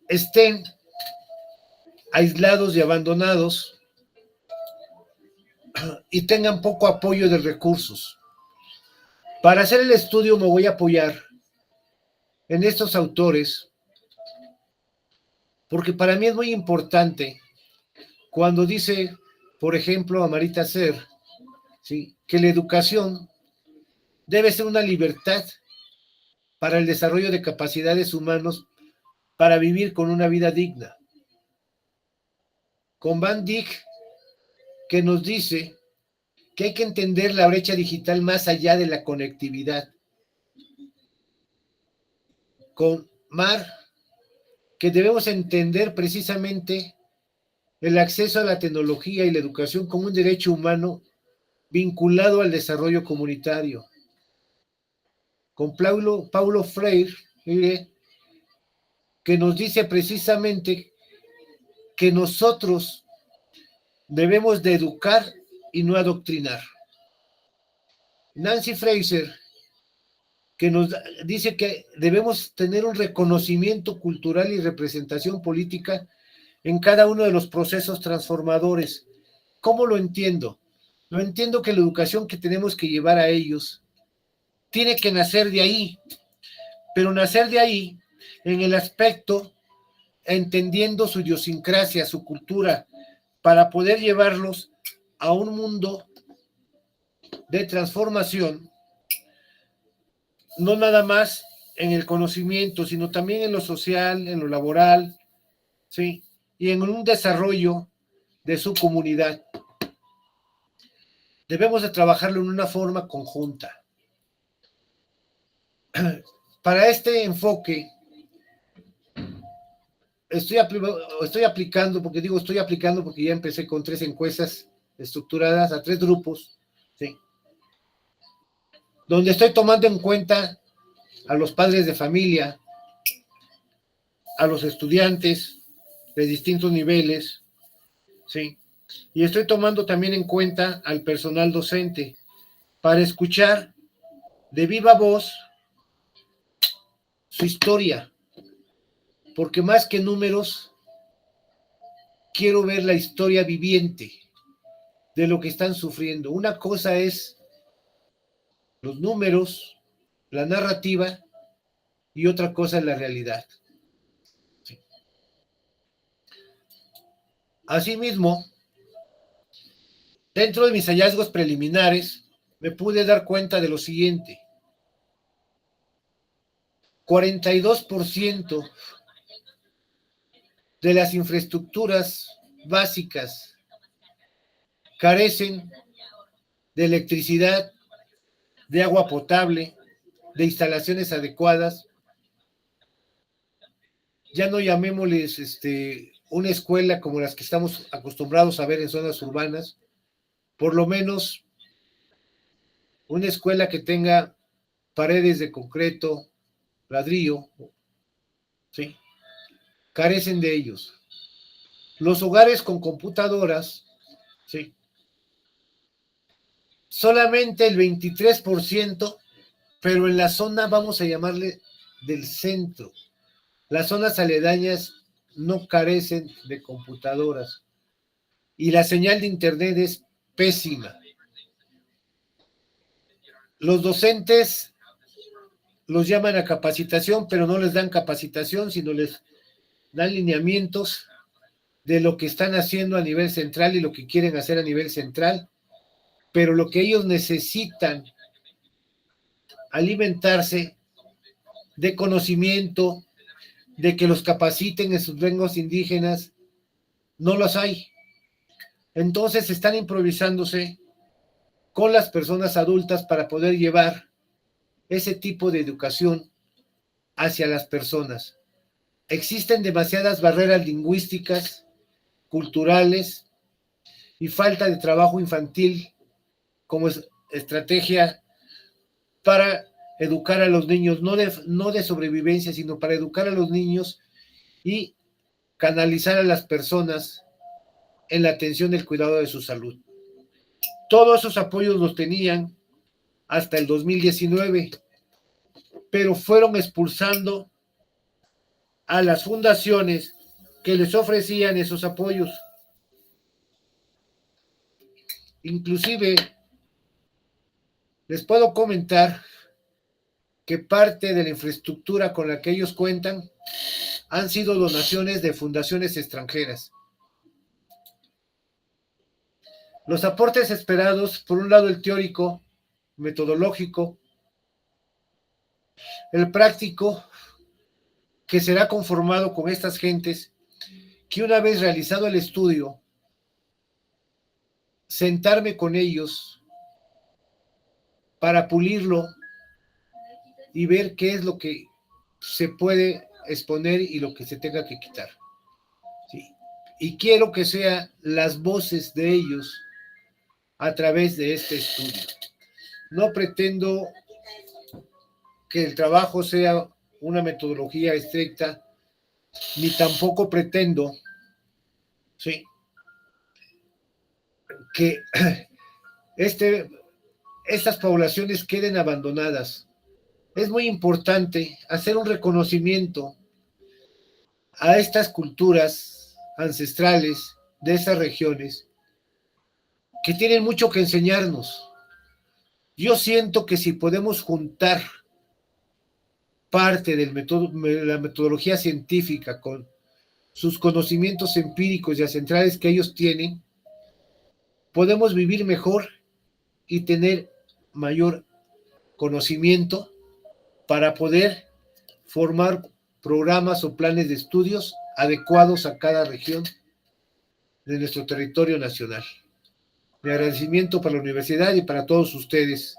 estén aislados y abandonados y tengan poco apoyo de recursos. Para hacer el estudio me voy a apoyar en estos autores, porque para mí es muy importante cuando dice, por ejemplo, Amarita Ser, ¿sí?, que la educación debe ser una libertad para el desarrollo de capacidades humanas para vivir con una vida digna. Con Van Dijk, que nos dice que hay que entender la brecha digital más allá de la conectividad. Con Mar, que debemos entender precisamente el acceso a la tecnología y la educación como un derecho humano vinculado al desarrollo comunitario. Con Paulo Freire, que nos dice precisamente que nosotros debemos de educar y no adoctrinar. Nancy Fraser, que nos dice que debemos tener un reconocimiento cultural y representación política en cada uno de los procesos transformadores. ¿Cómo lo entiendo? Lo entiendo que la educación que tenemos que llevar a ellos tiene que nacer de ahí, pero nacer de ahí en el aspecto entendiendo su idiosincrasia, su cultura, para poder llevarlos a un mundo de transformación, no nada más en el conocimiento, sino también en lo social, en lo laboral, ¿sí?, y en un desarrollo de su comunidad. Debemos de trabajarlo en una forma conjunta. Para este enfoque, estoy aplicando porque ya empecé con 3 encuestas estructuradas a 3 grupos, ¿sí?, donde estoy tomando en cuenta a los padres de familia, a los estudiantes de distintos niveles, ¿sí?, y estoy tomando también en cuenta al personal docente para escuchar de viva voz su historia, porque más que números, quiero ver la historia viviente de lo que están sufriendo. Una cosa es los números, la narrativa, y otra cosa es la realidad. Sí. Asimismo, dentro de mis hallazgos preliminares, me pude dar cuenta de lo siguiente: 42% de las infraestructuras básicas carecen de electricidad, de agua potable, de instalaciones adecuadas. Ya no llamémosles una escuela como las que estamos acostumbrados a ver en zonas urbanas, por lo menos una escuela que tenga paredes de concreto, ladrillo, ¿sí?, carecen de ellos. Los hogares con computadoras, ¿sí?, solamente el 23%, pero en la zona, vamos a llamarle del centro. Las zonas aledañas no carecen de computadoras y la señal de internet es pésima. Los docentes los llaman a capacitación, pero no les dan capacitación, sino les dan lineamientos de lo que están haciendo a nivel central y lo que quieren hacer a nivel central, pero lo que ellos necesitan alimentarse de conocimiento, de que los capaciten en sus lenguas indígenas, no los hay. Entonces están improvisándose con las personas adultas para poder llevar ese tipo de educación hacia las personas. Existen demasiadas barreras lingüísticas, culturales y falta de trabajo infantil como estrategia para educar a los niños, no de sobrevivencia, sino para educar a los niños y canalizar a las personas en la atención del cuidado de su salud. Todos esos apoyos los tenían hasta el 2019, pero fueron expulsando a las fundaciones que les ofrecían esos apoyos. Inclusive les puedo comentar que parte de la infraestructura con la que ellos cuentan han sido donaciones de fundaciones extranjeras. Los aportes esperados, por un lado el teórico, metodológico, el práctico, que será conformado con estas gentes, que una vez realizado el estudio, sentarme con ellos para pulirlo y ver qué es lo que se puede exponer y lo que se tenga que quitar. ¿Sí? Y quiero que sean las voces de ellos a través de este estudio. No pretendo que el trabajo sea una metodología estricta, ni tampoco pretendo, ¿sí?, que estas poblaciones queden abandonadas. Es muy importante hacer un reconocimiento a estas culturas ancestrales de esas regiones que tienen mucho que enseñarnos. Yo siento que si podemos juntar parte de la metodología científica con sus conocimientos empíricos y ancestrales que ellos tienen, podemos vivir mejor y tener mayor conocimiento para poder formar programas o planes de estudios adecuados a cada región de nuestro territorio nacional. Mi agradecimiento para la universidad y para todos ustedes.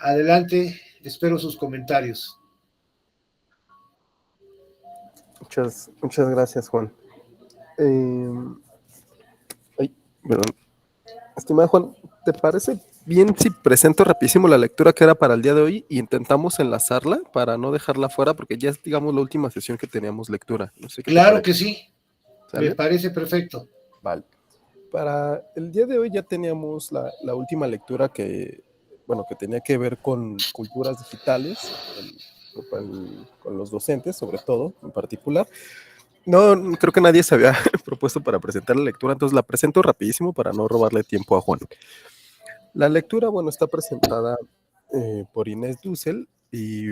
Adelante, espero sus comentarios. Muchas gracias, Juan. Perdón. Estimado Juan, ¿te parece bien si presento rapidísimo la lectura que era para el día de hoy y intentamos enlazarla para no dejarla fuera? Porque ya es, digamos, la última sesión que teníamos lectura. No sé qué claro que sí, ¿sale? Me parece perfecto. Vale. Para el día de hoy ya teníamos la última lectura que tenía que ver con culturas digitales, con los docentes, sobre todo, en particular. No, creo que nadie se había propuesto para presentar la lectura, entonces la presento rapidísimo para no robarle tiempo a Juan. La lectura, está presentada por Inés Dussel y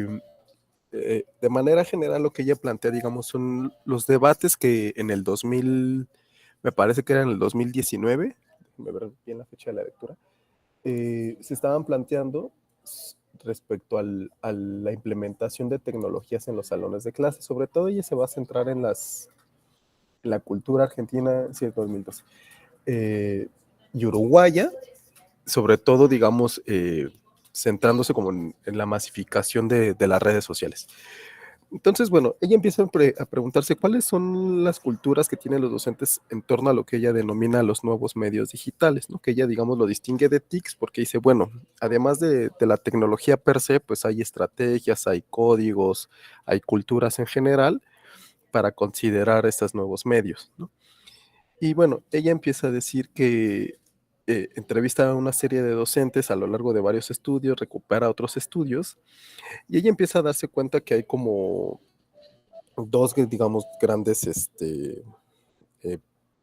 de manera general lo que ella plantea, digamos, son los debates que en el 2000, me parece que era en el 2019, déjenme ver bien la fecha de la lectura, se estaban planteando respecto a la implementación de tecnologías en los salones de clase. Sobre todo ella se va a centrar en la cultura argentina, sí, es 2012, y uruguaya, sobre todo, digamos, centrándose como en la masificación de las redes sociales. Entonces, ella empieza a preguntarse cuáles son las culturas que tienen los docentes en torno a lo que ella denomina los nuevos medios digitales, ¿no? Que ella, digamos, lo distingue de TICs porque dice, además de la tecnología per se, pues hay estrategias, hay códigos, hay culturas en general para considerar estos nuevos medios, ¿no? Y ella empieza a decir que entrevista a una serie de docentes a lo largo de varios estudios, recupera otros estudios, y ella empieza a darse cuenta que hay como dos, digamos, grandes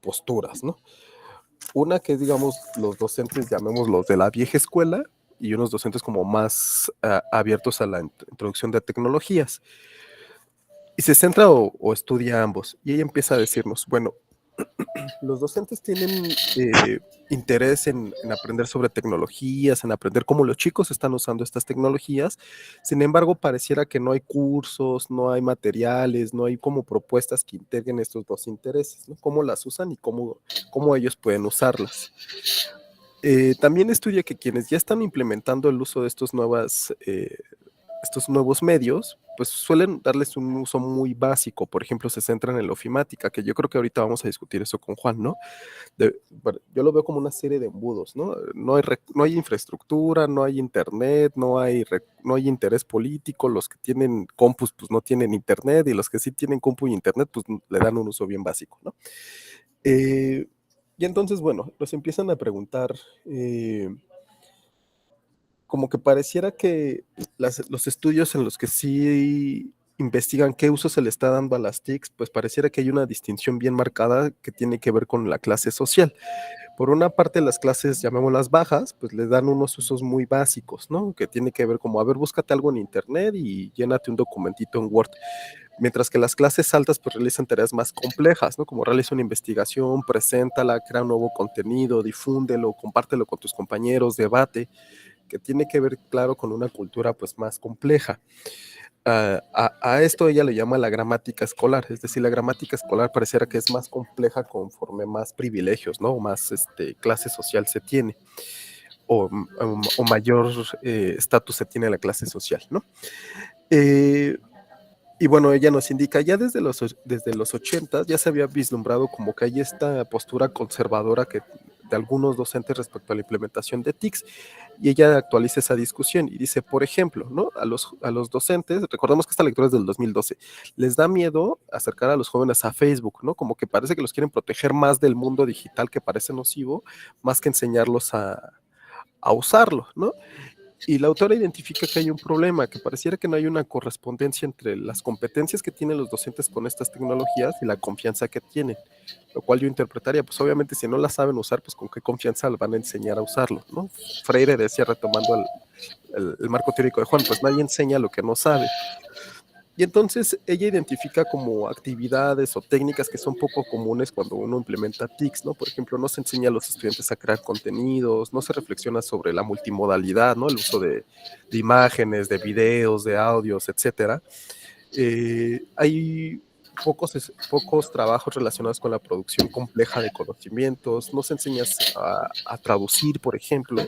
posturas, ¿no? Una que es, digamos, los docentes, llamémoslos de la vieja escuela, y unos docentes como más abiertos a la introducción de tecnologías. Y se centra o estudia ambos. Y ella empieza a decirnos, los docentes tienen interés en aprender sobre tecnologías, en aprender cómo los chicos están usando estas tecnologías. Sin embargo, pareciera que no hay cursos, no hay materiales, no hay como propuestas que integren estos dos intereses, ¿no? Cómo las usan y cómo ellos pueden usarlas. También estudia que quienes ya están implementando el uso de estos nuevos medios, pues suelen darles un uso muy básico. Por ejemplo, se centran en la ofimática, que yo creo que ahorita vamos a discutir eso con Juan, ¿no? Yo lo veo como una serie de embudos, ¿no? No hay infraestructura, no hay internet, no hay interés político. Los que tienen compus, pues no tienen internet, y los que sí tienen compu y internet, pues le dan un uso bien básico, ¿no? Y entonces, nos empiezan a preguntar, como que pareciera que los estudios en los que sí investigan qué uso se le está dando a las TICs, pues pareciera que hay una distinción bien marcada que tiene que ver con la clase social. Por una parte, las clases, llamémoslas bajas, pues les dan unos usos muy básicos, ¿no? Que tiene que ver como, a ver, búscate algo en internet y llénate un documentito en Word. Mientras que las clases altas pues realizan tareas más complejas, ¿no? Como realiza una investigación, preséntala, crea un nuevo contenido, difúndelo, compártelo con tus compañeros, debate, que tiene que ver, claro, con una cultura pues más compleja. A esto ella le llama la gramática escolar, es decir, la gramática escolar pareciera que es más compleja conforme más privilegios, ¿no? O más clase social se tiene, o mayor estatus se tiene en la clase social, ¿no? Y bueno, ella nos indica, ya desde los 80 ya se había vislumbrado como que hay esta postura conservadora de algunos docentes respecto a la implementación de TICs, y ella actualiza esa discusión y dice, por ejemplo, ¿no? A los docentes, recordemos que esta lectura es del 2012, les da miedo acercar a los jóvenes a Facebook, ¿no? Como que parece que los quieren proteger más del mundo digital que parece nocivo, más que enseñarlos a usarlo, ¿no? Y la autora identifica que hay un problema, que pareciera que no hay una correspondencia entre las competencias que tienen los docentes con estas tecnologías y la confianza que tienen, lo cual yo interpretaría, pues obviamente si no la saben usar, pues con qué confianza van a enseñar a usarlo, ¿no? Freire decía, retomando el marco teórico de Juan, pues nadie enseña lo que no sabe. Y entonces ella identifica como actividades o técnicas que son poco comunes cuando uno implementa TICs, ¿no? Por ejemplo, no se enseña a los estudiantes a crear contenidos, no se reflexiona sobre la multimodalidad, ¿no? El uso de imágenes, de videos, de audios, etcétera. Hay pocos trabajos relacionados con la producción compleja de conocimientos, no se enseña a traducir, por ejemplo,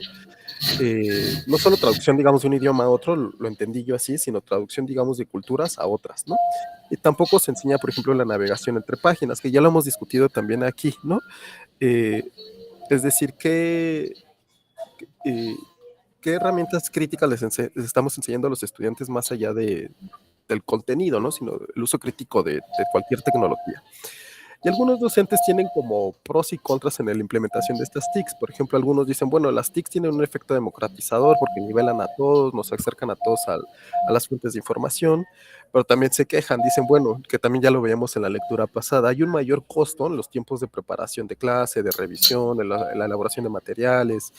no solo traducción, digamos, de un idioma a otro, lo entendí yo así, sino traducción, digamos, de culturas a otras, ¿no? Y tampoco se enseña, por ejemplo, la navegación entre páginas, que ya lo hemos discutido también aquí, ¿no? Eh, es decir, eh, ¿qué herramientas críticas les estamos enseñando a los estudiantes más allá del contenido, ¿no? Sino el uso crítico de cualquier tecnología? Y algunos docentes tienen como pros y contras en la implementación de estas TICs. Por ejemplo, algunos dicen, bueno, las TICs tienen un efecto democratizador porque nivelan a todos, nos acercan a todos a las fuentes de información, pero también se quejan, dicen, bueno, que también ya lo veíamos en la lectura pasada, hay un mayor costo en los tiempos de preparación de clase, de revisión, en la elaboración de materiales,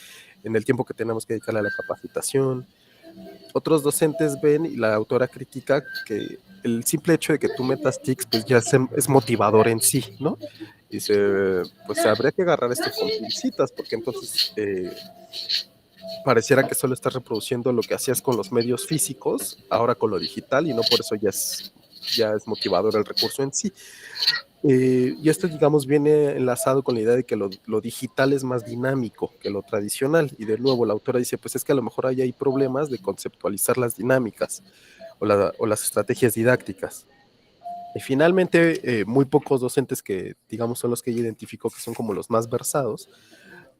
en el tiempo que tenemos que dedicarle a la capacitación. Otros docentes ven y la autora critica que el simple hecho de que tú metas tics pues ya es motivador en sí, ¿no? Dice, pues habría que agarrar esto con pincitas porque entonces pareciera que solo estás reproduciendo lo que hacías con los medios físicos, ahora con lo digital y no por eso ya es motivador el recurso en sí. Y esto, digamos, viene enlazado con la idea de que lo digital es más dinámico que lo tradicional. Y de nuevo, la autora dice, pues es que a lo mejor ahí hay problemas de conceptualizar las dinámicas o las estrategias didácticas. Y finalmente, muy pocos docentes que, digamos, son los que ella identificó que son como los más versados,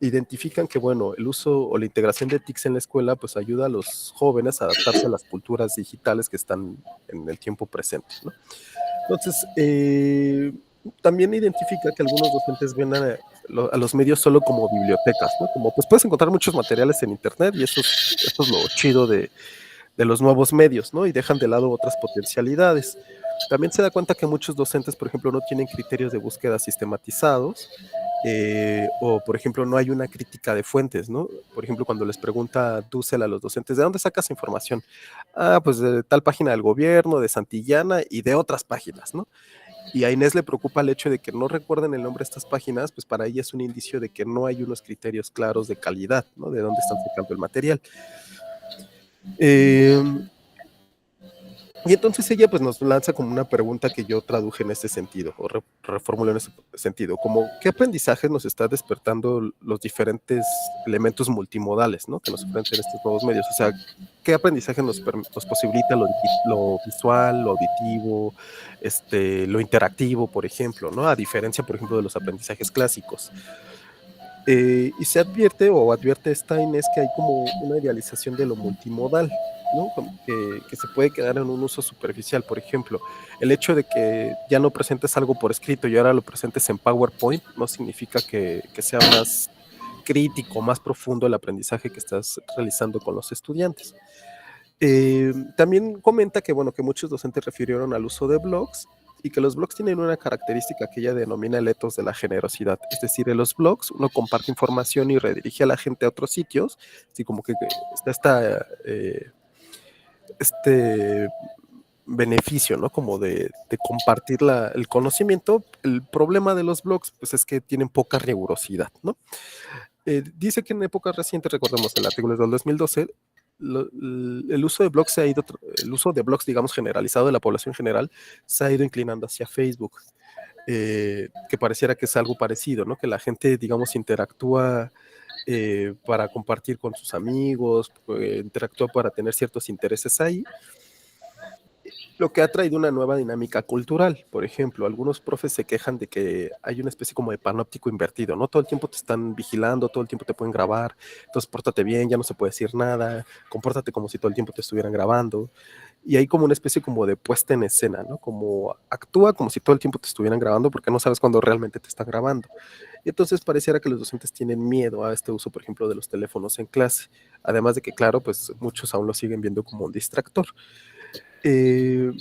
identifican que, bueno, el uso o la integración de TICs en la escuela, pues ayuda a los jóvenes a adaptarse a las culturas digitales que están en el tiempo presente, ¿no? Entonces, también identifica que algunos docentes ven a los medios solo como bibliotecas, ¿no? Como pues puedes encontrar muchos materiales en internet y eso es lo chido de los nuevos medios, ¿no? Y dejan de lado otras potencialidades. También se da cuenta que muchos docentes, por ejemplo, no tienen criterios de búsqueda sistematizados, o por ejemplo, no hay una crítica de fuentes, ¿no? Por ejemplo, cuando les pregunta Dussel a los docentes, ¿de dónde sacas información? Ah, pues de tal página del gobierno, de Santillana y de otras páginas, ¿no? Y a Inés le preocupa el hecho de que no recuerden el nombre de estas páginas, pues para ella es un indicio de que no hay unos criterios claros de calidad, ¿no? De dónde están sacando el material. Y entonces ella pues nos lanza como una pregunta que yo traduje en este sentido, o reformulo en ese sentido, como ¿qué aprendizaje nos está despertando los diferentes elementos multimodales, ¿no? Que nos ofrecen estos nuevos medios? O sea, ¿qué aprendizaje nos posibilita lo visual, lo auditivo, lo interactivo, por ejemplo, ¿no? A diferencia, por ejemplo, de los aprendizajes clásicos. Y se advierte Stein es que hay como una idealización de lo multimodal, ¿no? Que se puede quedar en un uso superficial. Por ejemplo, el hecho de que ya no presentes algo por escrito y ahora lo presentes en PowerPoint no significa que sea más crítico, más profundo el aprendizaje que estás realizando con los estudiantes. También comenta que, bueno, que muchos docentes refirieron al uso de blogs y que los blogs tienen una característica que ella denomina el etos de la generosidad. Es decir, en los blogs uno comparte información y redirige a la gente a otros sitios, así como que está este beneficio, ¿no? Como de compartir el conocimiento. El problema de los blogs, pues es que tienen poca rigurosidad, ¿no? Dice que en épocas recientes, recordemos el artículo del 2012, el uso de blogs el uso de blogs, digamos, generalizado de la población general, se ha ido inclinando hacia Facebook, que pareciera que es algo parecido, ¿no? Que la gente, digamos, interactúa para compartir con sus amigos, interactúa para tener ciertos intereses ahí, lo que ha traído una nueva dinámica cultural. Por ejemplo, algunos profes se quejan de que hay una especie como de panóptico invertido, ¿no? Todo el tiempo te están vigilando, todo el tiempo te pueden grabar, entonces pórtate bien, ya no se puede decir nada, compórtate como si todo el tiempo te estuvieran grabando. Y hay como una especie como de puesta en escena, ¿no? Como actúa como si todo el tiempo te estuvieran grabando porque no sabes cuándo realmente te están grabando. Y entonces pareciera que los docentes tienen miedo a este uso, por ejemplo, de los teléfonos en clase. Además de que, claro, pues muchos aún lo siguen viendo como un distractor. Eh,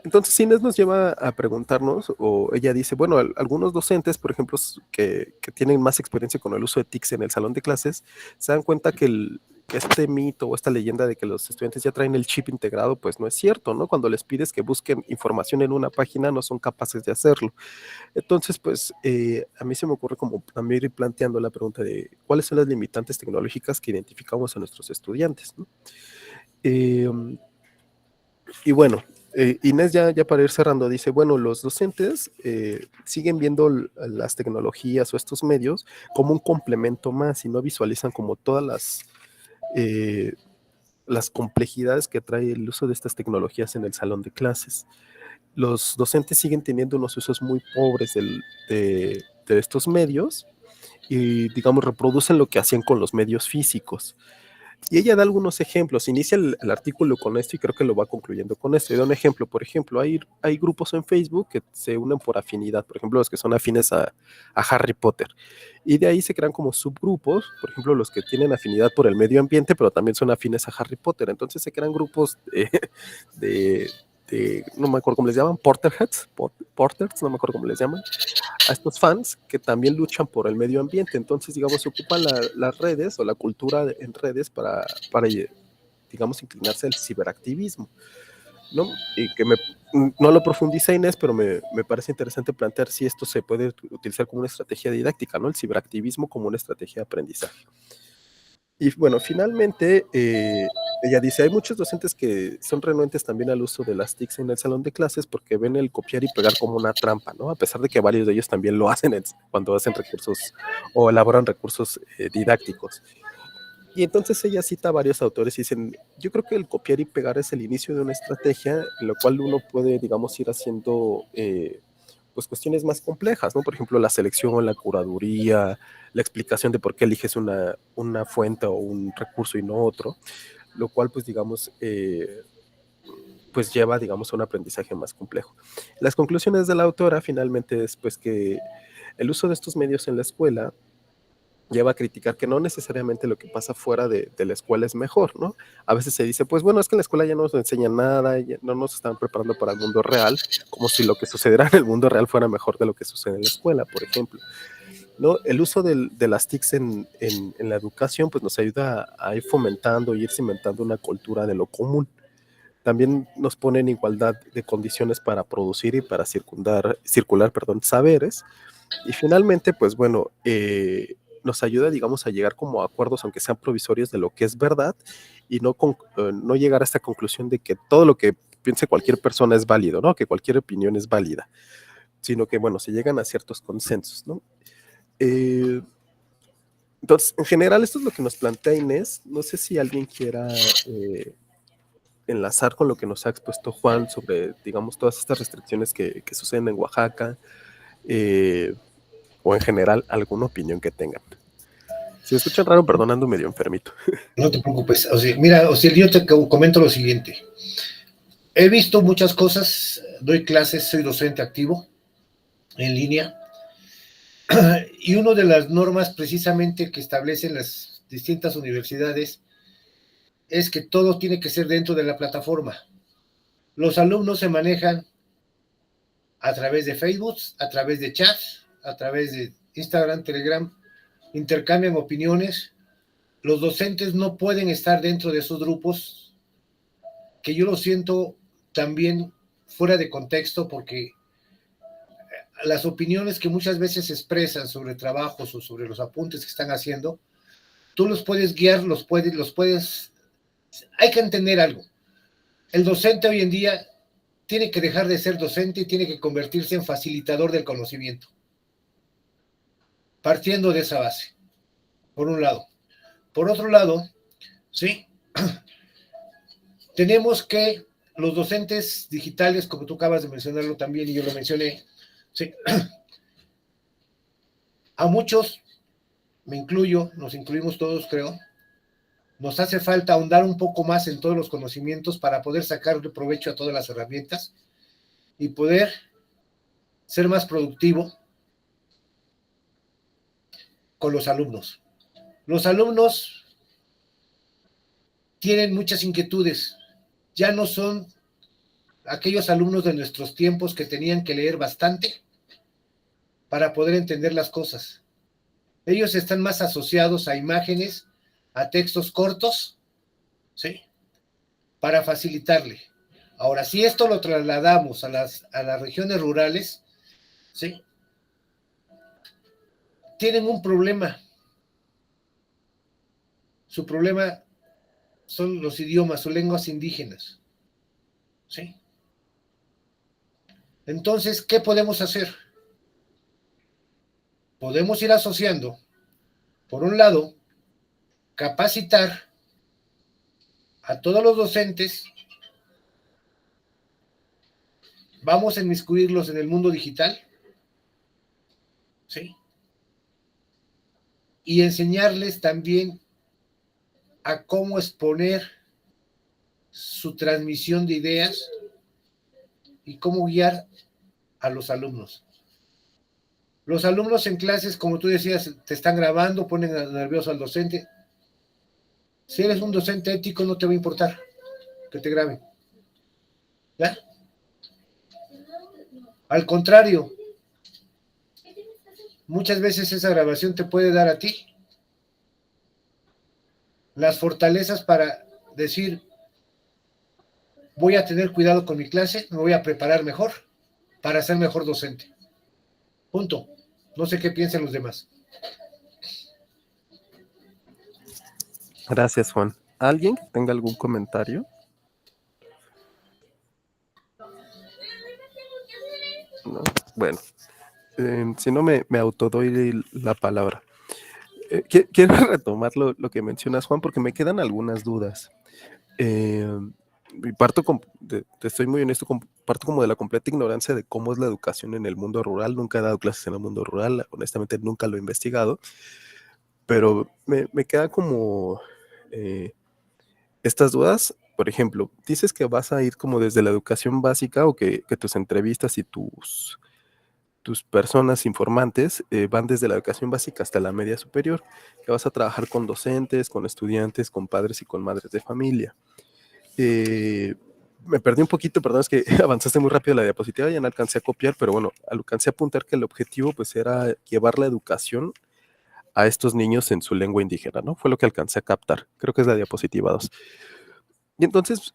entonces Inés nos lleva a preguntarnos, o ella dice, bueno, algunos docentes, por ejemplo, que tienen más experiencia con el uso de TICs en el salón de clases, se dan cuenta que este mito o esta leyenda de que los estudiantes ya traen el chip integrado, pues no es cierto, ¿no? Cuando les pides que busquen información en una página, no son capaces de hacerlo. Entonces, pues a mí se me ocurre como también ir planteando la pregunta de cuáles son las limitantes tecnológicas que identificamos a nuestros estudiantes, ¿no? Eh, y bueno, Inés ya para ir cerrando dice, bueno, los docentes siguen viendo las tecnologías o estos medios como un complemento más y no visualizan como todas las complejidades que trae el uso de estas tecnologías en el salón de clases. Los docentes siguen teniendo unos usos muy pobres de estos medios y, digamos, reproducen lo que hacían con los medios físicos. Y ella da algunos ejemplos, inicia el artículo con esto y creo que lo va concluyendo con esto. Y da un ejemplo, por ejemplo, hay grupos en Facebook que se unen por afinidad, por ejemplo, los que son afines a Harry Potter. Y de ahí se crean como subgrupos, por ejemplo, los que tienen afinidad por el medio ambiente, pero también son afines a Harry Potter. Entonces se crean grupos de, no me acuerdo cómo les llaman, Porterheads, Porters, no me acuerdo cómo les llaman, a estos fans que también luchan por el medio ambiente. Entonces, digamos, se ocupan las redes o la cultura en redes para, digamos, inclinarse al ciberactivismo, ¿no? Y que no lo profundiza Inés, pero me parece interesante plantear si esto se puede utilizar como una estrategia didáctica, ¿no? El ciberactivismo como una estrategia de aprendizaje. Y bueno, finalmente, ella dice, hay muchos docentes que son renuentes también al uso de las TICs en el salón de clases porque ven el copiar y pegar como una trampa, ¿no? A pesar de que varios de ellos también lo hacen cuando hacen recursos o elaboran recursos didácticos. Y entonces ella cita a varios autores y dicen, yo creo que el copiar y pegar es el inicio de una estrategia en la cual uno puede, digamos, ir haciendo pues cuestiones más complejas, ¿no? Por ejemplo, la selección, la curaduría, la explicación de por qué eliges una fuente o un recurso y no otro, lo cual, pues, digamos, pues lleva, digamos, a un aprendizaje más complejo. Las conclusiones de la autora finalmente es, pues, que el uso de estos medios en la escuela lleva a criticar que no necesariamente lo que pasa fuera de la escuela es mejor, ¿no? A veces se dice, pues bueno, es que en la escuela ya no nos enseñan nada, ya no nos están preparando para el mundo real, como si lo que sucederá en el mundo real fuera mejor de lo que sucede en la escuela, por ejemplo, ¿no? El uso de las TICs en la educación, pues nos ayuda a ir fomentando y ir cimentando una cultura de lo común. También nos pone en igualdad de condiciones para producir y para circular, saberes. Y finalmente, pues bueno, nos ayuda, digamos, a llegar como a acuerdos, aunque sean provisorios, de lo que es verdad y no llegar a esta conclusión de que todo lo que piense cualquier persona es válido, ¿no? Que cualquier opinión es válida, sino que, bueno, se llegan a ciertos consensos, ¿no? Entonces, en general, esto es lo que nos plantea Inés. No sé si alguien quiera enlazar con lo que nos ha expuesto Juan sobre, digamos, todas estas restricciones que suceden en Oaxaca, o en general alguna opinión que tengan. Si me escuchan raro, perdonando, medio enfermito. No te preocupes. O sea, mira, o sea, yo te comento lo siguiente. He visto muchas cosas, doy clases, soy docente activo en línea, y una de las normas precisamente que establecen las distintas universidades es que todo tiene que ser dentro de la plataforma. Los alumnos se manejan a través de Facebook, a través de chats, a través de Instagram, Telegram, intercambian opiniones. Los docentes no pueden estar dentro de esos grupos, que yo lo siento también fuera de contexto, porque las opiniones que muchas veces se expresan sobre trabajos o sobre los apuntes que están haciendo, tú los puedes guiar, los puedes, hay que entender algo. El docente hoy en día tiene que dejar de ser docente y tiene que convertirse en facilitador del conocimiento. Partiendo de esa base, por un lado. Por otro lado, sí, tenemos que los docentes digitales, como tú acabas de mencionarlo también y yo lo mencioné, sí, a muchos, me incluyo, nos incluimos todos, creo, nos hace falta ahondar un poco más en todos los conocimientos para poder sacar provecho a todas las herramientas y poder ser más productivo con los alumnos. Los alumnos tienen muchas inquietudes, ya no son aquellos alumnos de nuestros tiempos que tenían que leer bastante para poder entender las cosas. Ellos están más asociados a imágenes, a textos cortos, ¿sí? Para facilitarle. Ahora, si esto lo trasladamos a las regiones rurales, ¿sí? Tienen un problema. Su problema son los idiomas, sus lenguas indígenas, ¿sí? Entonces, ¿qué podemos hacer? Podemos ir asociando, por un lado, capacitar a todos los docentes, vamos a inmiscuirlos en el mundo digital, ¿sí? Y enseñarles también a cómo exponer su transmisión de ideas y cómo guiar a los alumnos. Los alumnos en clases, como tú decías, te están grabando, ponen nervioso al docente. Si eres un docente ético, no te va a importar que te graben. ¿Ya? Al contrario, muchas veces esa grabación te puede dar a ti las fortalezas para decir, voy a tener cuidado con mi clase, me voy a preparar mejor para ser mejor docente. Punto. No sé qué piensan los demás. Gracias, Juan. ¿Alguien que tenga algún comentario? No. Bueno, si no me autodoy la palabra. Quiero retomar lo que mencionas, Juan, porque me quedan algunas dudas. Y te estoy muy honesto, parto como de la completa ignorancia de cómo es la educación en el mundo rural. Nunca he dado clases en el mundo rural, honestamente nunca lo he investigado, pero me queda como estas dudas. Por ejemplo, dices que vas a ir como desde la educación básica o que tus entrevistas y tus personas informantes van desde la educación básica hasta la media superior, que vas a trabajar con docentes, con estudiantes, con padres y con madres de familia. Me perdí un poquito, perdón, es que avanzaste muy rápido la diapositiva, ya no alcancé a copiar, pero bueno, alcancé a apuntar que el objetivo pues era llevar la educación a estos niños en su lengua indígena, ¿no? Fue lo que alcancé a captar, creo que es la diapositiva 2. Y entonces,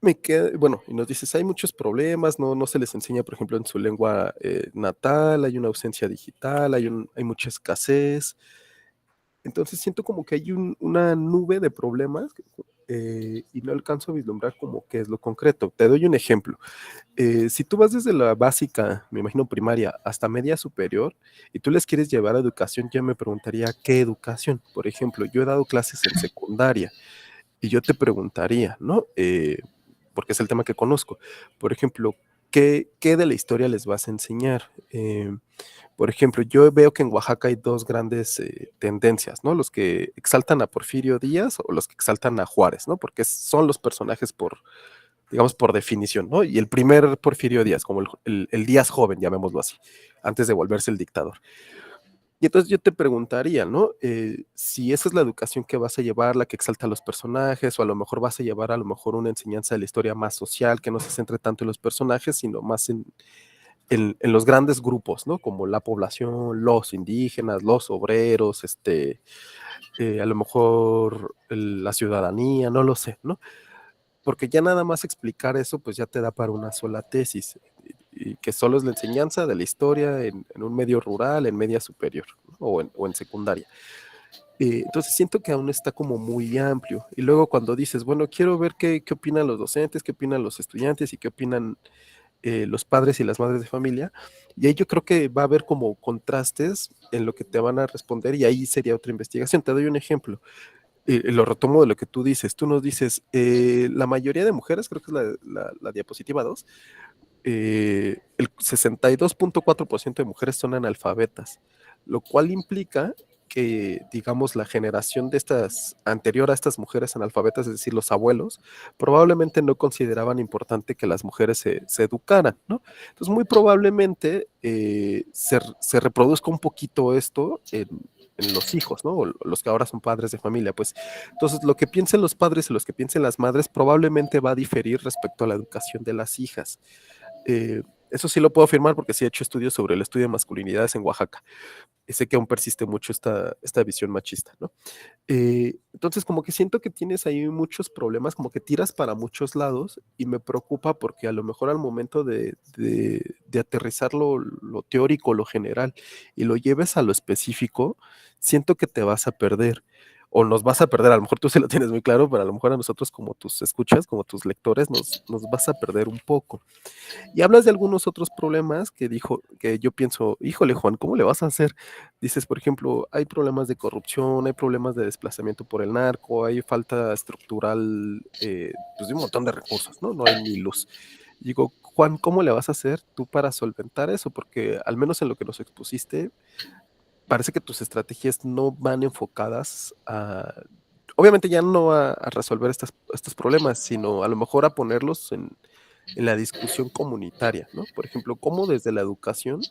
me queda, bueno, y nos dices, hay muchos problemas, no se les enseña, por ejemplo, en su lengua natal, hay una ausencia digital, hay mucha escasez. Entonces siento como que hay una nube de problemas y no alcanzo a vislumbrar como qué es lo concreto. Te doy un ejemplo. Si tú vas desde la básica, me imagino primaria, hasta media superior, y tú les quieres llevar a educación, yo me preguntaría, ¿qué educación? Por ejemplo, yo he dado clases en secundaria y yo te preguntaría, ¿no? Porque es el tema que conozco. Por ejemplo, ¿qué de la historia les vas a enseñar? Por ejemplo, yo veo que en Oaxaca hay dos grandes tendencias, ¿no? Los que exaltan a Porfirio Díaz o los que exaltan a Juárez, ¿no? Porque son los personajes digamos, por definición, ¿no? Y el primer Porfirio Díaz, como el Díaz joven, llamémoslo así, antes de volverse el dictador. Y entonces yo te preguntaría, ¿no? Si esa es la educación que vas a llevar, la que exalta a los personajes, o a lo mejor vas a llevar a lo mejor una enseñanza de la historia más social, que no se centre tanto en los personajes, sino más en los grandes grupos, ¿no? Como la población, los indígenas, los obreros, a lo mejor la ciudadanía, no lo sé, ¿no? Porque ya nada más explicar eso, pues ya te da para una sola tesis, y que solo es la enseñanza de la historia en un medio rural, en media superior, ¿no? o en secundaria. Entonces siento que aún está como muy amplio. Y luego cuando dices, bueno, quiero ver qué opinan los docentes, qué opinan los estudiantes y qué opinan los padres y las madres de familia, y ahí yo creo que va a haber como contrastes en lo que te van a responder y ahí sería otra investigación. Te doy un ejemplo. Lo retomo de lo que tú dices. Tú nos dices, la mayoría de mujeres, creo que es la diapositiva 2, el 62.4% de mujeres son analfabetas, lo cual implica que, digamos, la generación de estas, anterior a estas mujeres analfabetas, es decir, los abuelos, probablemente no consideraban importante que las mujeres se educaran, ¿no? Entonces, muy probablemente se reproduzca un poquito esto en los hijos, ¿no? O los que ahora son padres de familia, pues. Entonces, lo que piensen los padres y los que piensen las madres probablemente va a diferir respecto a la educación de las hijas. Eso sí lo puedo afirmar porque sí he hecho estudios sobre el estudio de masculinidades en Oaxaca. Y sé que aún persiste mucho esta visión machista, ¿no? Entonces, como que siento que tienes ahí muchos problemas, como que tiras para muchos lados y me preocupa porque a lo mejor al momento de aterrizar lo teórico, lo general y lo lleves a lo específico, siento que te vas a perder o nos vas a perder. A lo mejor tú se lo tienes muy claro, pero a lo mejor a nosotros como tus escuchas, como tus lectores, nos vas a perder un poco. Y hablas de algunos otros problemas que yo pienso, híjole Juan, ¿cómo le vas a hacer? Dices, por ejemplo, hay problemas de corrupción, hay problemas de desplazamiento por el narco, hay falta estructural, pues de un montón de recursos, ¿no? No hay ni luz. Digo, Juan, ¿cómo le vas a hacer tú para solventar eso? Porque al menos en lo que nos expusiste, parece que tus estrategias no van enfocadas obviamente ya no a resolver estos problemas, sino a lo mejor a ponerlos en la discusión comunitaria, ¿no? Por ejemplo, cómo desde la educación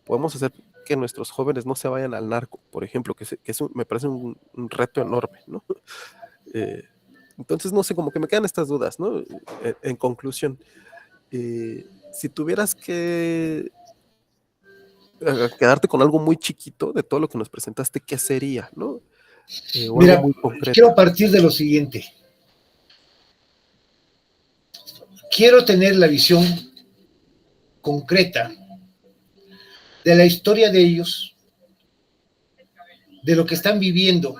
podemos hacer que nuestros jóvenes no se vayan al narco, por ejemplo, me parece un reto enorme, ¿no? Eh, entonces, no sé, como que me quedan estas dudas, ¿no? En conclusión, si tuvieras que quedarte con algo muy chiquito de todo lo que nos presentaste, ¿qué sería, no? O algo Mira, muy concreto. quiero partir de lo siguiente. Quiero tener la visión concreta de la historia de ellos, de lo que están viviendo,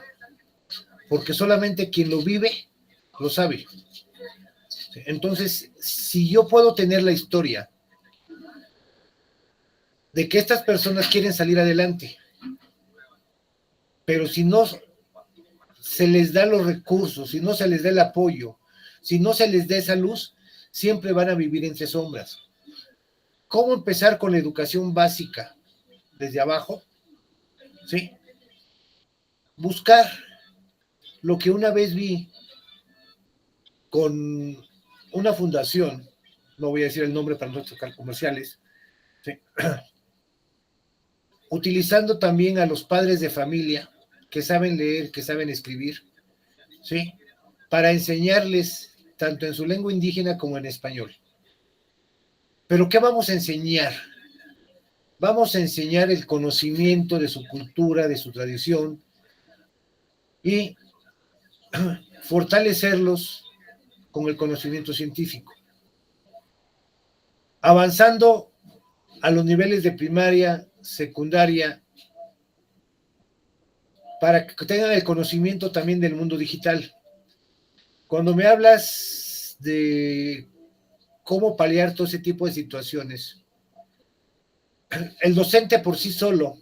porque solamente quien lo vive lo sabe. Entonces, si yo puedo tener la historia de que estas personas quieren salir adelante, pero si no se les da los recursos, si no se les da el apoyo, si no se les da esa luz, siempre van a vivir entre sombras. ¿Cómo empezar con la educación básica desde abajo? ¿Sí? Buscar lo que una vez vi con una fundación, no voy a decir el nombre para no tocar comerciales, ¿sí? Utilizando también a los padres de familia que saben leer, que saben escribir, ¿sí? Para enseñarles tanto en su lengua indígena como en español. Pero ¿qué vamos a enseñar? Vamos a enseñar el conocimiento de su cultura, de su tradición y fortalecerlos con el conocimiento científico. Avanzando a los niveles de primaria, secundaria, para que tengan el conocimiento también del mundo digital. Cuando me hablas de cómo paliar todo ese tipo de situaciones, el docente por sí solo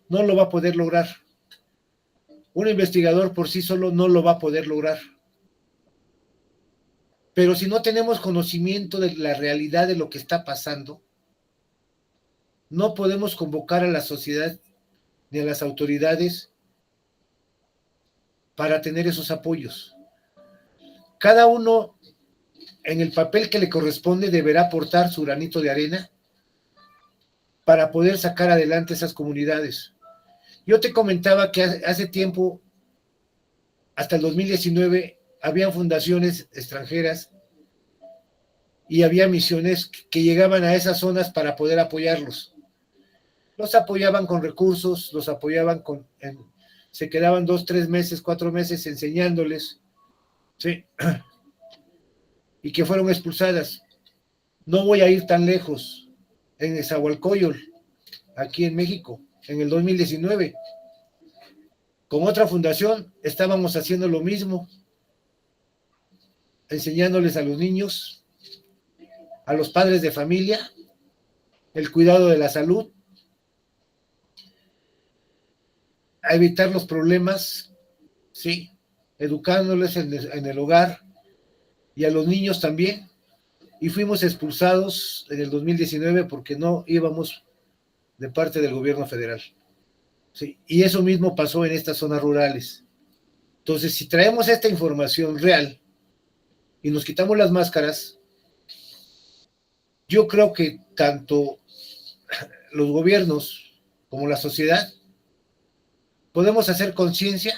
no lo va a poder lograr. Un investigador por sí solo no lo va a poder lograr. Pero si no tenemos conocimiento de la realidad de lo que está pasando, no podemos convocar a la sociedad ni a las autoridades para tener esos apoyos. Cada uno en el papel que le corresponde deberá aportar su granito de arena para poder sacar adelante esas comunidades. Yo te comentaba que hace tiempo, hasta el 2019, había fundaciones extranjeras y había misiones que llegaban a esas zonas para poder apoyarlos. Los apoyaban con recursos, los apoyaban se quedaban 2, 3 meses, 4 meses enseñándoles, ¿sí? Y que fueron expulsadas. No voy a ir tan lejos, en Nezahualcóyotl, aquí en México, en el 2019. Con otra fundación estábamos haciendo lo mismo, enseñándoles a los niños, a los padres de familia, el cuidado de la salud, a evitar los problemas, sí, educándoles en el hogar y a los niños también. Y fuimos expulsados en el 2019 porque no íbamos de parte del gobierno federal. Sí, y eso mismo pasó en estas zonas rurales. Entonces, si traemos esta información real y nos quitamos las máscaras, yo creo que tanto los gobiernos como la sociedad podemos hacer conciencia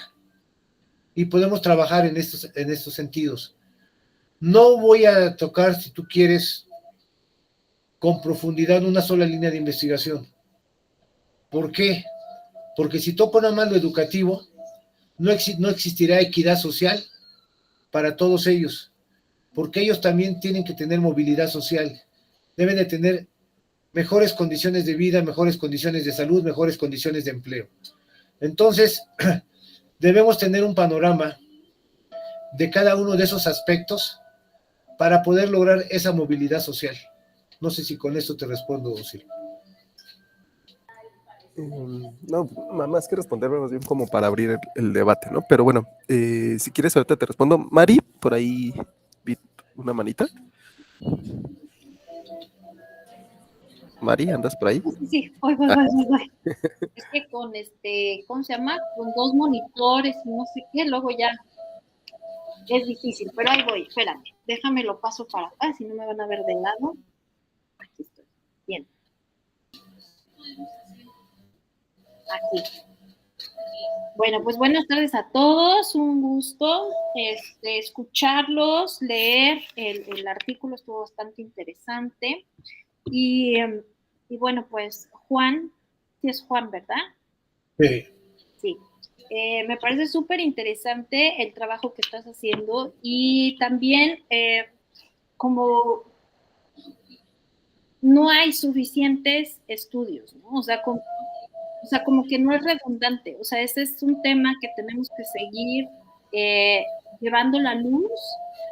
y podemos trabajar en estos sentidos. No voy a tocar, si tú quieres, con profundidad una sola línea de investigación. ¿Por qué? Porque si toco nada más lo educativo, no existirá equidad social para todos ellos, porque ellos también tienen que tener movilidad social, deben de tener mejores condiciones de vida, mejores condiciones de salud, mejores condiciones de empleo. Entonces, debemos tener un panorama de cada uno de esos aspectos para poder lograr esa movilidad social. No sé si con esto te respondo, Silvio. No, más que responderme, más bien como para abrir el debate, ¿no? Pero bueno, si quieres ahorita te respondo. Mari, por ahí vi una manita. Mari, ¿andas por ahí? Sí, voy. Es que con ¿cómo se llama? Con 2 monitores y no sé qué, luego ya es difícil, pero ahí voy, espérame, déjame lo paso para acá, si no me van a ver de lado. Aquí estoy, bien. Aquí. Bueno, pues buenas tardes a todos, un gusto escucharlos, leer el artículo, estuvo bastante interesante. Y bueno, pues Juan, sí es Juan, ¿verdad? Sí. Sí. Me parece súper interesante el trabajo que estás haciendo y también como no hay suficientes estudios, ¿no? O sea, como que no es redundante. O sea, ese es un tema que tenemos que seguir llevando la luz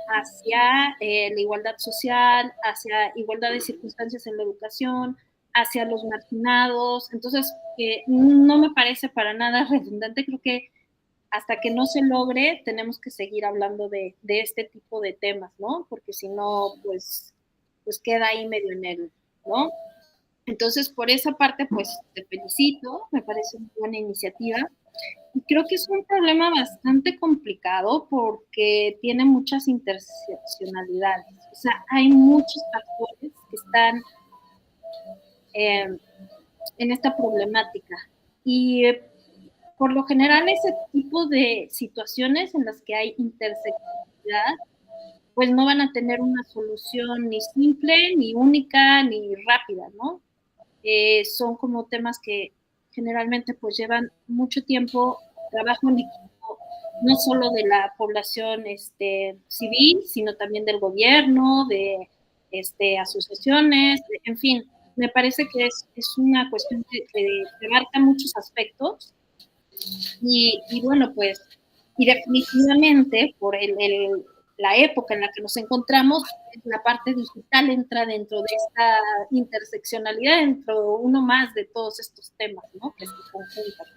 hacia la igualdad social, hacia igualdad de circunstancias en la educación, hacia los marginados. Entonces, no me parece para nada redundante. Creo que hasta que no se logre, tenemos que seguir hablando de este tipo de temas, ¿no? Porque si no, pues queda ahí medio en el, ¿no? Entonces, por esa parte, pues te felicito, me parece una buena iniciativa. Y creo que es un problema bastante complicado porque tiene muchas interseccionalidades. O sea, hay muchos factores que están en esta problemática. Y por lo general, ese tipo de situaciones en las que hay interseccionalidad, pues no van a tener una solución ni simple, ni única, ni rápida, ¿no? Son como temas que generalmente pues llevan mucho tiempo, trabajo en equipo, no solo de la población civil, sino también del gobierno, de asociaciones, en fin, me parece que es una cuestión que abarca muchos aspectos y bueno, pues, y definitivamente por la época en la que nos encontramos, la parte digital entra dentro de esta interseccionalidad, dentro uno más de todos estos temas, ¿no? Que se conjuntan.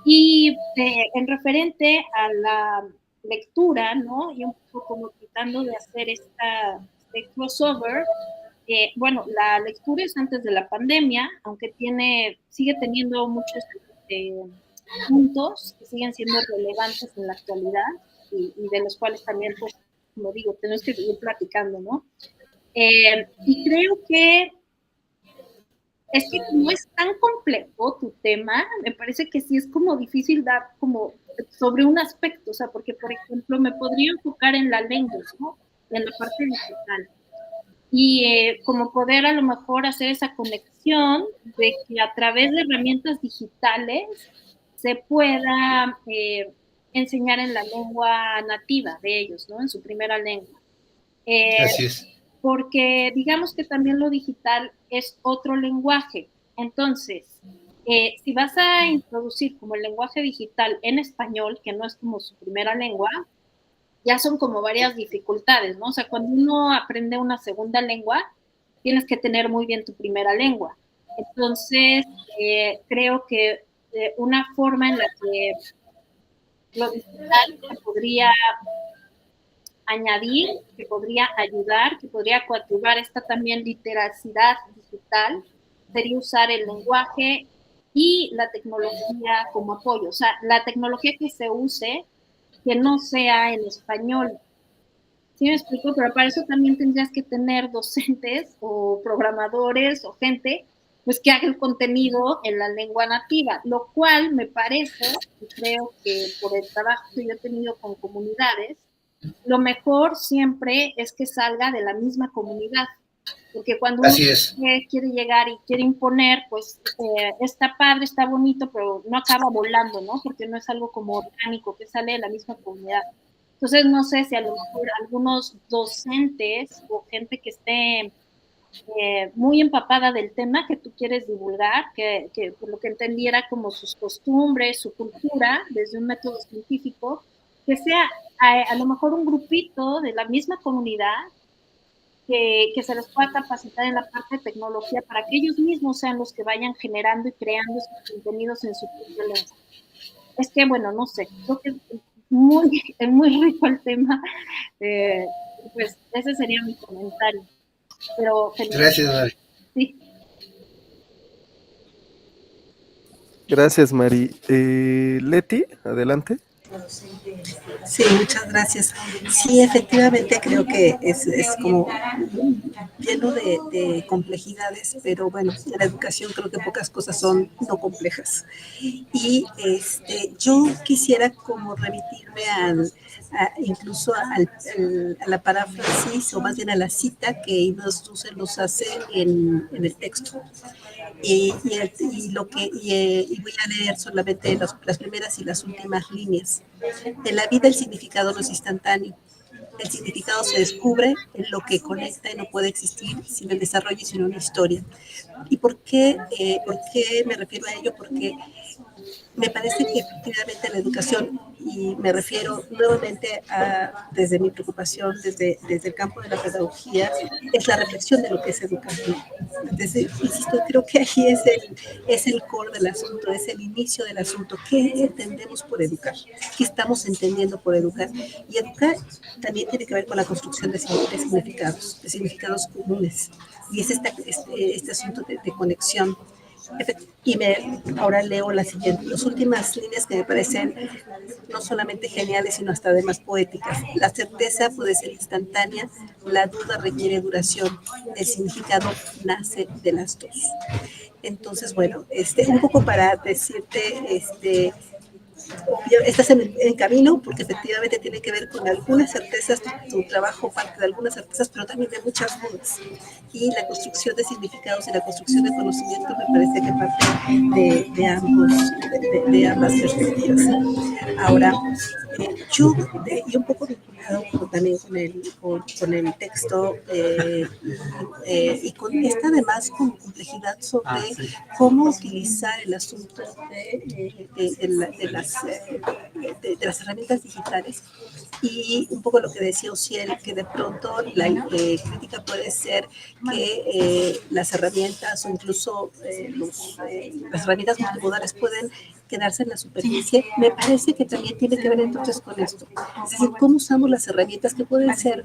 Y en referente a la lectura, ¿no? Y un poco como tratando de hacer este crossover, bueno, la lectura es antes de la pandemia, aunque sigue teniendo muchos puntos que siguen siendo relevantes en la actualidad y de los cuales también, pues, como digo, tenemos que seguir platicando, ¿no? Y creo que Es que como es tan complejo tu tema, me parece que sí es como difícil dar como sobre un aspecto, o sea, porque por ejemplo me podría enfocar en la lengua, ¿no? En la parte digital. Y como poder a lo mejor hacer esa conexión de que a través de herramientas digitales se pueda enseñar en la lengua nativa de ellos, ¿no? En su primera lengua. Así es. Porque digamos que también lo digital es otro lenguaje. Entonces, si vas a introducir como el lenguaje digital en español, que no es como su primera lengua, ya son como varias dificultades, ¿no? O sea, cuando uno aprende una segunda lengua, tienes que tener muy bien tu primera lengua. Entonces, creo que una forma en la que lo digital se podría añadir, que podría ayudar, que podría coadyuvar esta también literacidad digital, sería usar el lenguaje y la tecnología como apoyo. O sea, la tecnología que se use, que no sea en español. ¿Sí me explico? Pero para eso también tendrías que tener docentes o programadores o gente pues que haga el contenido en la lengua nativa, lo cual me parece, y creo que por el trabajo que yo he tenido con comunidades, lo mejor siempre es que salga de la misma comunidad, porque cuando uno Así es. quiere llegar y quiere imponer, pues está padre, está bonito, pero no acaba volando, ¿no? Porque no es algo como orgánico que sale de la misma comunidad. Entonces, no sé si a lo mejor algunos docentes o gente que esté muy empapada del tema que tú quieres divulgar, que por lo que entendiera como sus costumbres, su cultura, desde un método científico, que sea a lo mejor un grupito de la misma comunidad que se les pueda capacitar en la parte de tecnología para que ellos mismos sean los que vayan generando y creando esos contenidos en su propia lengua. Es que, bueno, no sé, creo que es muy rico el tema. Pues ese sería mi comentario. Pero genial, Gracias, Mari. sí. Gracias, Mari. Leti, adelante. Sí, muchas gracias. Sí, efectivamente creo que es como lleno de complejidades, pero bueno, en la educación creo que pocas cosas son no complejas. Y yo quisiera como remitirme incluso a la paráfrasis, o más bien a la cita que Ibn Dussel nos hace en el texto. Y voy a leer solamente las primeras y las últimas líneas. En la vida el significado no es instantáneo. El significado se descubre en lo que conecta y no puede existir sin el desarrollo y sin una historia. ¿Y por qué me refiero a ello? Porque me parece que efectivamente la educación, y me refiero nuevamente desde mi preocupación, desde el campo de la pedagogía, es la reflexión de lo que es educación. Entonces, insisto, creo que ahí es el core del asunto, es el inicio del asunto. ¿Qué entendemos por educar? ¿Qué estamos entendiendo por educar? Y educar también tiene que ver con la construcción de significados comunes. Y es este asunto de conexión. Ahora leo las últimas líneas que me parecen no solamente geniales, sino hasta además poéticas. La certeza puede ser instantánea, la duda requiere duración, el significado nace de las dos. Entonces, bueno, un poco para decirte, estás en camino, porque efectivamente tiene que ver con algunas certezas, tu trabajo parte de algunas certezas, pero también de muchas dudas. Y la construcción de significados y la construcción de conocimiento me parece que parte de ambas perspectivas. Ahora, y un poco vinculado también con el texto y con esta además con complejidad sobre cómo utilizar el asunto de las herramientas digitales, y un poco lo que decía Ociel, que de pronto la crítica puede ser que las herramientas o incluso las herramientas multimodales pueden quedarse en la superficie. Me parece que también tiene que ver entonces con esto. Es decir, cómo usamos las herramientas que pueden ser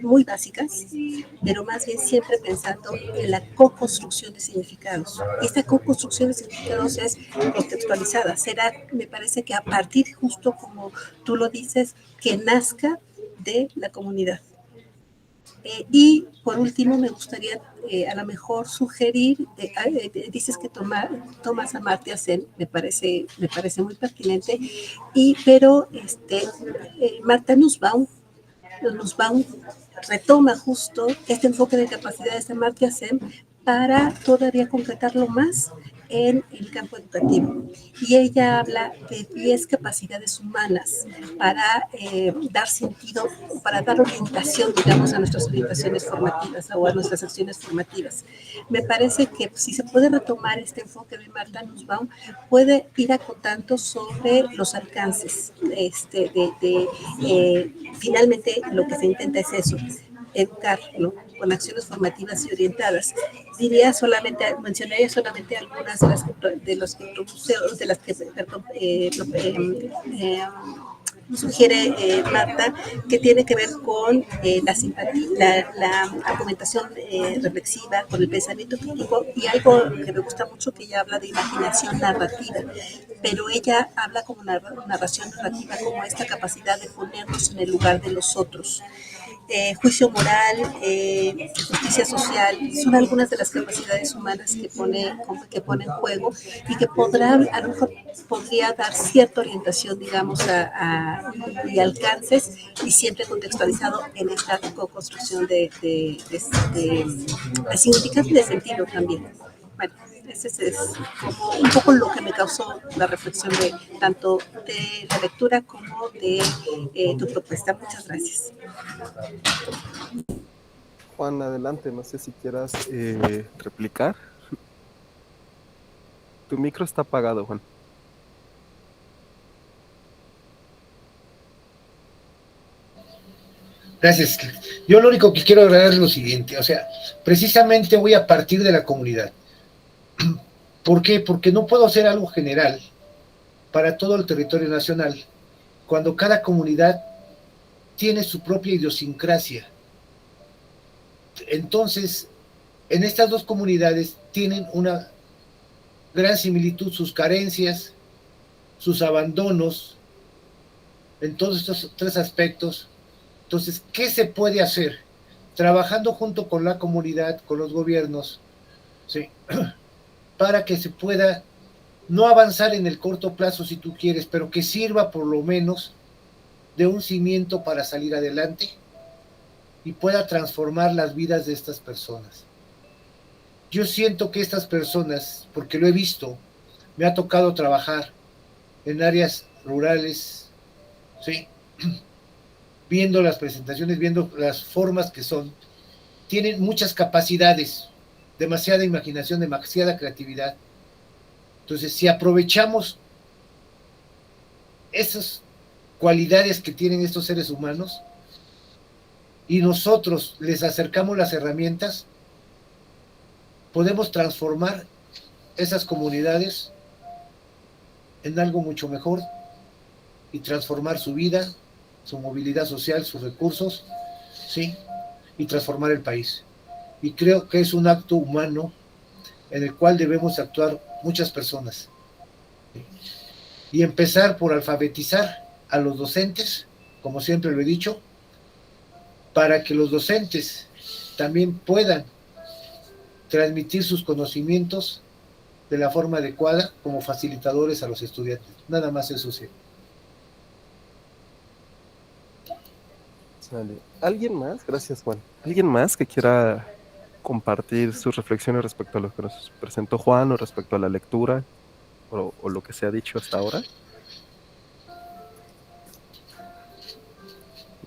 muy básicas, pero más bien siempre pensando en la co-construcción de significados. Y esta co-construcción de significados es contextualizada. Me parece que a partir, justo como tú lo dices, que nazca de la comunidad. Y por último, me gustaría a lo mejor sugerir, dices que Thomas Amartya Sen me parece muy pertinente, pero Martha Nussbaum retoma justo este enfoque de capacidades de Amartya Sen para todavía concretarlo más en el campo educativo. Y ella habla de 10 capacidades humanas para dar sentido, para dar orientación, digamos, a nuestras orientaciones formativas o a nuestras acciones formativas. Me parece que si se puede retomar este enfoque de Martha Nussbaum, puede ir acotando sobre los alcances. Finalmente, lo que se intenta es eso, educar, ¿no?, con acciones formativas y orientadas. Mencionaría solamente algunas de las que sugiere Marta, que tiene que ver con la simpatía, la argumentación reflexiva, con el pensamiento crítico, y algo que me gusta mucho, que ella habla de imaginación narrativa, pero ella habla como narración narrativa, como esta capacidad de ponernos en el lugar de los otros. Juicio moral, justicia social, son algunas de las capacidades humanas que pone en juego, y que a lo mejor podría dar cierta orientación, digamos, y alcances, y siempre contextualizado en esta co-construcción de significado y de sentido también. Bueno, ese es como un poco lo que me causó la reflexión de tanto de la lectura como de tu propuesta. Muchas gracias. Juan, adelante, no sé si quieras replicar. Tu micro está apagado, Juan. Gracias. Yo lo único que quiero agregar es lo siguiente, o sea, precisamente voy a partir de la comunidad. ¿Por qué? Porque no puedo hacer algo general para todo el territorio nacional, cuando cada comunidad tiene su propia idiosincrasia. Entonces, en estas dos comunidades tienen una gran similitud, sus carencias, sus abandonos, en todos estos tres aspectos. Entonces, ¿qué se puede hacer? Trabajando junto con la comunidad, con los gobiernos, ¿sí?, para que se pueda no avanzar en el corto plazo, si tú quieres, pero que sirva por lo menos de un cimiento para salir adelante y pueda transformar las vidas de estas personas. Yo siento que estas personas, porque lo he visto, me ha tocado trabajar en áreas rurales, ¿sí?, viendo las presentaciones, viendo las formas que son, tienen muchas capacidades, demasiada imaginación, demasiada creatividad. Entonces, si aprovechamos esas cualidades que tienen estos seres humanos y nosotros les acercamos las herramientas, podemos transformar esas comunidades en algo mucho mejor y transformar su vida, su movilidad social, sus recursos, ¿sí?, y transformar el país. Y creo que es un acto humano en el cual debemos actuar muchas personas. ¿Sí? Y empezar por alfabetizar a los docentes, como siempre lo he dicho, para que los docentes también puedan transmitir sus conocimientos de la forma adecuada como facilitadores a los estudiantes. Nada más eso sí. Sale. ¿Alguien más? Gracias, Juan. ¿Alguien más que quiera compartir sus reflexiones respecto a lo que nos presentó Juan, o respecto a la lectura, o lo que se ha dicho hasta ahora?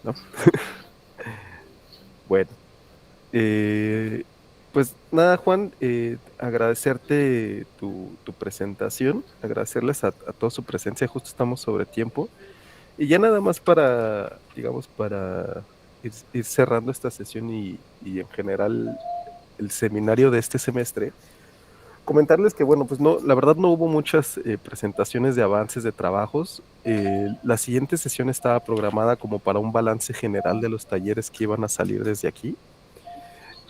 ¿No? Bueno. Pues nada, Juan, agradecerte tu presentación, agradecerles a toda su presencia. Justo estamos sobre tiempo. Y ya nada más para, digamos, para ir cerrando esta sesión y en general el seminario de este semestre, comentarles que, bueno, pues no, la verdad no hubo muchas presentaciones de avances de trabajos. La siguiente sesión estaba programada como para un balance general de los talleres que iban a salir desde aquí.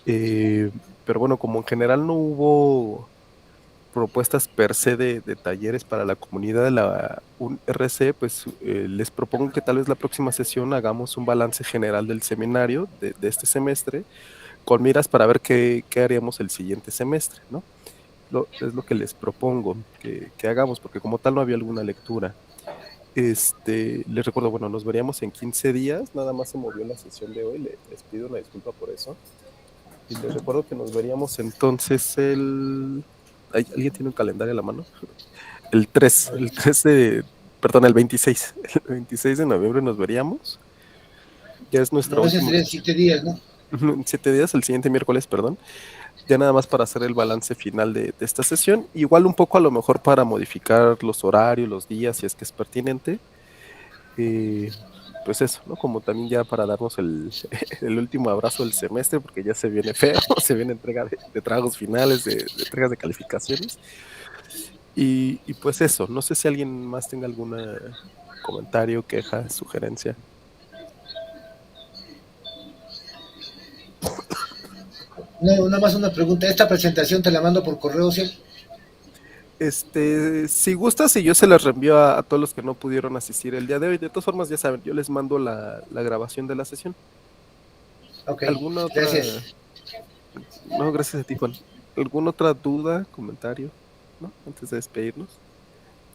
Pero bueno, como en general no hubo propuestas per se de talleres para la comunidad de la UNRC, pues les propongo que tal vez la próxima sesión hagamos un balance general del seminario de este semestre, con miras para ver qué haríamos el siguiente semestre, ¿no? Es lo que les propongo que hagamos, porque como tal no había alguna lectura. Les recuerdo, bueno, nos veríamos en 15 días, nada más se movió la sesión de hoy, les pido una disculpa por eso. Y les recuerdo que nos veríamos entonces ¿alguien tiene un calendario a la mano? El 26. El 26 de noviembre nos veríamos. Ya es nuestro No, ese último. sería 7 días, ¿no? 7 días, el siguiente miércoles, perdón. Ya nada más para hacer el balance final de esta sesión. Igual un poco a lo mejor para modificar los horarios, los días, si es que es pertinente. Pues eso, ¿no? Como también ya para darnos el último abrazo del semestre, porque ya se viene feo, se viene entrega de tragos finales, de entregas de calificaciones. Y pues eso, no sé si alguien más tenga algún comentario, queja, sugerencia. No, nada más una pregunta. ¿Esta presentación te la mando por correo, sí? Si gustas, y yo se las reenvío a todos los que no pudieron asistir el día de hoy. De todas formas, ya saben, yo les mando la grabación de la sesión. Ok, ¿Alguna otra? gracias. No, gracias a ti, Juan. ¿Alguna otra duda, comentario? ¿No? Antes de despedirnos.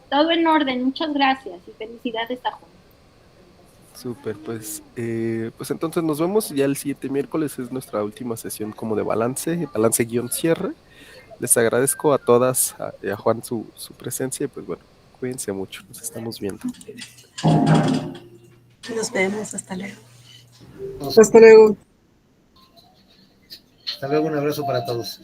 Todo en orden, muchas gracias y felicidades a Juan. Súper, pues entonces nos vemos ya el siguiente miércoles, es nuestra última sesión como de balance guión cierre. Les agradezco a todas y a Juan su presencia y pues bueno, cuídense mucho, nos estamos viendo. Nos vemos, hasta luego. Hasta luego. Hasta luego, un abrazo para todos.